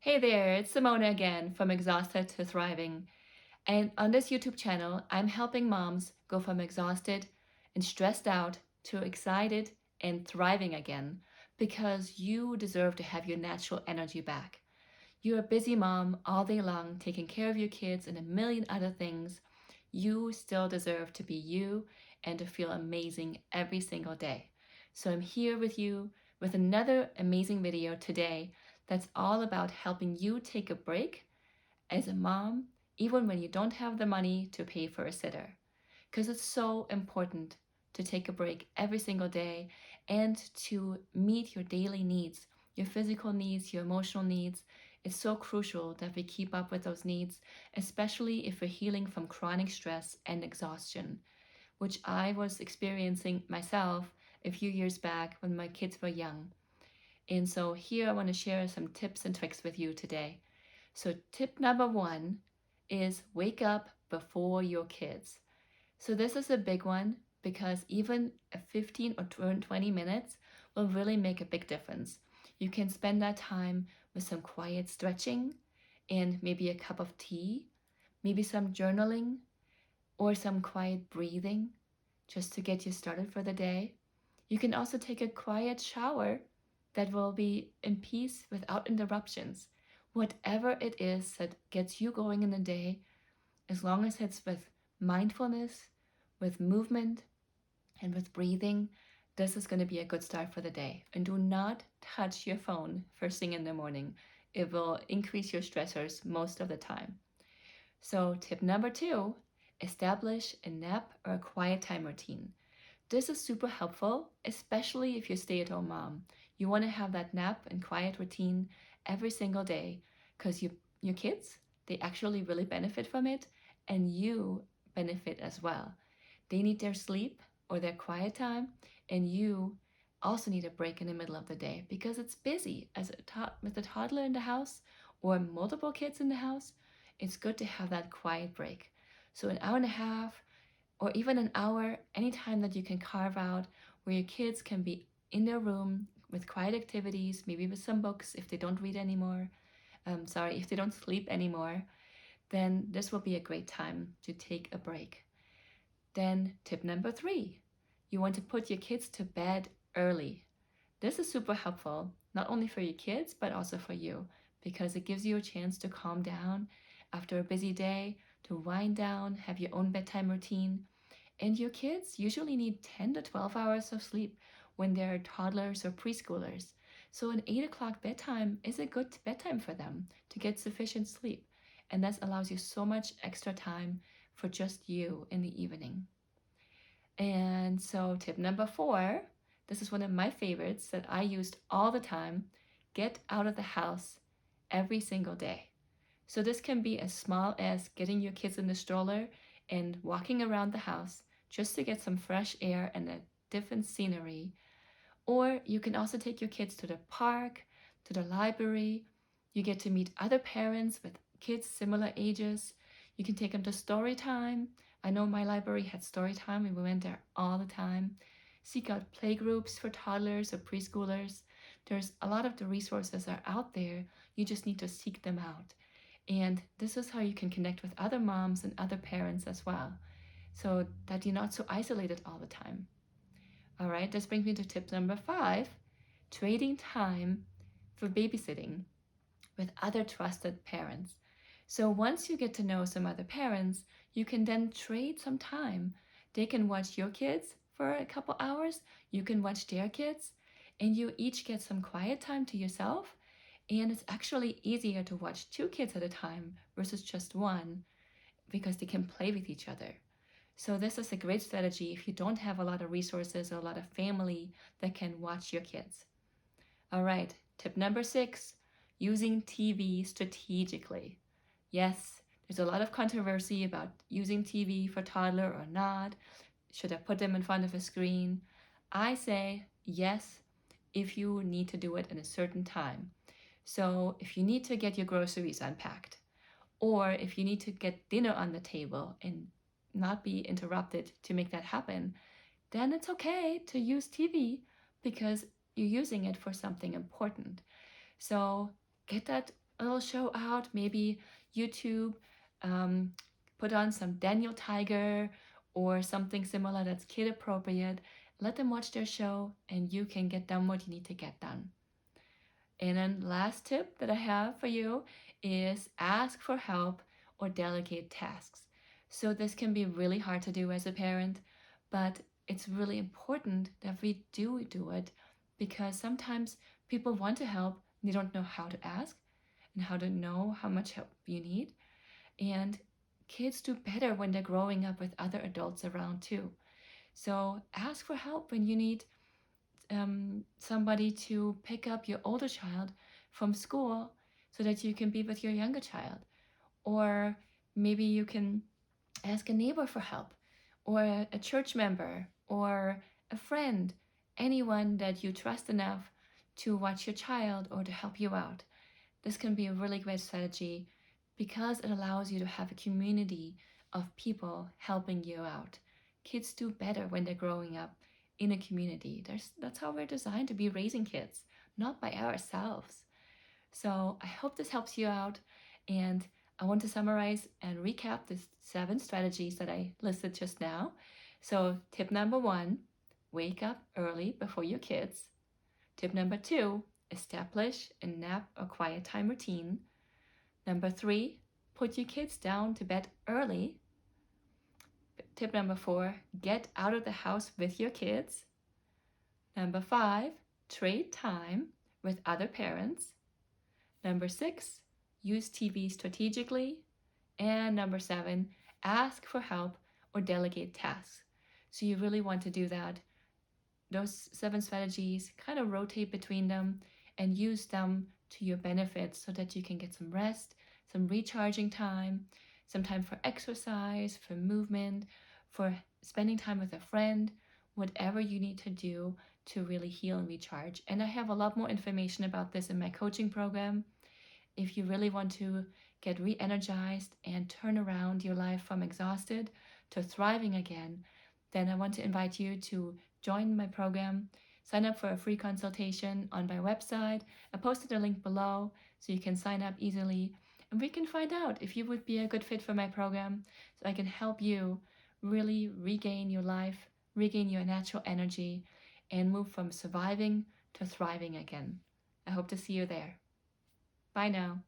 Hey there, it's Simona again from Exhausted to Thriving. And on this YouTube channel, I'm helping moms go from exhausted and stressed out to excited and thriving again because you deserve to have your natural energy back. You're a busy mom all day long, taking care of your kids and a million other things. You still deserve to be you and to feel amazing every single day. So I'm here with you with another amazing video today that's all about helping you take a break as a mom, even when you don't have the money to pay for a sitter. Because it's so important to take a break every single day and to meet your daily needs, your physical needs, your emotional needs. It's so crucial that we keep up with those needs, especially if we're healing from chronic stress and exhaustion, which I was experiencing myself a few years back when my kids were young. And so here I want to share some tips and tricks with you today. So tip number one is wake up before your kids. So this is a big one because even a 15 or 20 minutes will really make a big difference. You can spend that time with some quiet stretching and maybe a cup of tea, maybe some journaling or some quiet breathing just to get you started for the day. You can also take a quiet shower that will be in peace without interruptions. Whatever it is that gets you going in the day, as long as it's with mindfulness, with movement, and with breathing, this is going to be a good start for the day. And do not touch your phone first thing in the morning. It will increase your stressors most of the time. So, tip number two, establish a nap or a quiet time routine. This is super helpful, especially if you're a stay-at-home mom. You want to have that nap and quiet routine every single day because your kids, they actually really benefit from it and you benefit as well. They need their sleep or their quiet time, and you also need a break in the middle of the day because it's busy with a toddler in the house or multiple kids in the house. It's good to have that quiet break. So an hour and a half or even an hour, anytime that you can carve out where your kids can be in their room with quiet activities, maybe with some books if they don't read anymore, if they don't sleep anymore, then this will be a great time to take a break. Then tip number three, you want to put your kids to bed early. This is super helpful, not only for your kids, but also for you, because it gives you a chance to calm down after a busy day, to wind down, have your own bedtime routine. And your kids usually need 10 to 12 hours of sleep when they're toddlers or preschoolers. So an 8 o'clock bedtime is a good bedtime for them to get sufficient sleep. And that allows you so much extra time for just you in the evening. And so tip number four, this is one of my favorites that I used all the time. Get out of the house every single day. So this can be as small as getting your kids in the stroller and walking around the house just to get some fresh air and a different scenery. Or you can also take your kids to the park, to the library. You get to meet other parents with kids similar ages. You can take them to story time. I know my library had story time and we went there all the time. Seek out play groups for toddlers or preschoolers. There's a lot of the resources are out there. You just need to seek them out. And this is how you can connect with other moms and other parents as well, so that you're not so isolated all the time. All right, this brings me to tip number five, trading time for babysitting with other trusted parents. So once you get to know some other parents, you can then trade some time. They can watch your kids for a couple hours, you can watch their kids, and you each get some quiet time to yourself. And it's actually easier to watch two kids at a time versus just one because they can play with each other. So this is a great strategy if you don't have a lot of resources or a lot of family that can watch your kids. All right, tip number six, using TV strategically. Yes, there's a lot of controversy about using TV for toddler or not. Should I put them in front of a screen? I say yes if you need to do it in a certain time. So if you need to get your groceries unpacked, or if you need to get dinner on the table and not be interrupted to make that happen, then it's okay to use TV because you're using it for something important. So get that a little show out, maybe YouTube, um, put on some Daniel Tiger or something similar that's kid appropriate. Let them watch their show and you can get done what you need to get done. And then last tip that I have for you is ask for help or delegate tasks. So this can be really hard to do as a parent, but it's really important that we do it because sometimes people want to help, they don't know how to ask and how to know how much help you need. And kids do better when they're growing up with other adults around too. So ask for help when you need somebody to pick up your older child from school so that you can be with your younger child. Or maybe you can ask a neighbor for help, or a church member, or a friend, anyone that you trust enough to watch your child or to help you out. This can be a really great strategy because it allows you to have a community of people helping you out. Kids do better when they're growing up in a community. That's how we're designed to be raising kids, not by ourselves. So I hope this helps you out. And I want to summarize and recap the 7 strategies that I listed just now. So, tip number 1, wake up early before your kids. Tip number 2, establish a nap or quiet time routine. Number 3, put your kids down to bed early. Tip number 4, get out of the house with your kids. Number 5, trade time with other parents. Number 6, use TV strategically. And number 7, ask for help or delegate tasks. So you really want to do that. Those 7 strategies, kind of rotate between them and use them to your benefit so that you can get some rest, some recharging time, some time for exercise, for movement, for spending time with a friend, whatever you need to do to really heal and recharge. And I have a lot more information about this in my coaching program. If you really want to get re energized and turn around your life from exhausted to thriving again, then I want to invite you to join my program. Sign up for a free consultation on my website. I posted a link below so you can sign up easily and we can find out if you would be a good fit for my program so I can help you really regain your life, regain your natural energy, and move from surviving to thriving again. I hope to see you there. Bye now.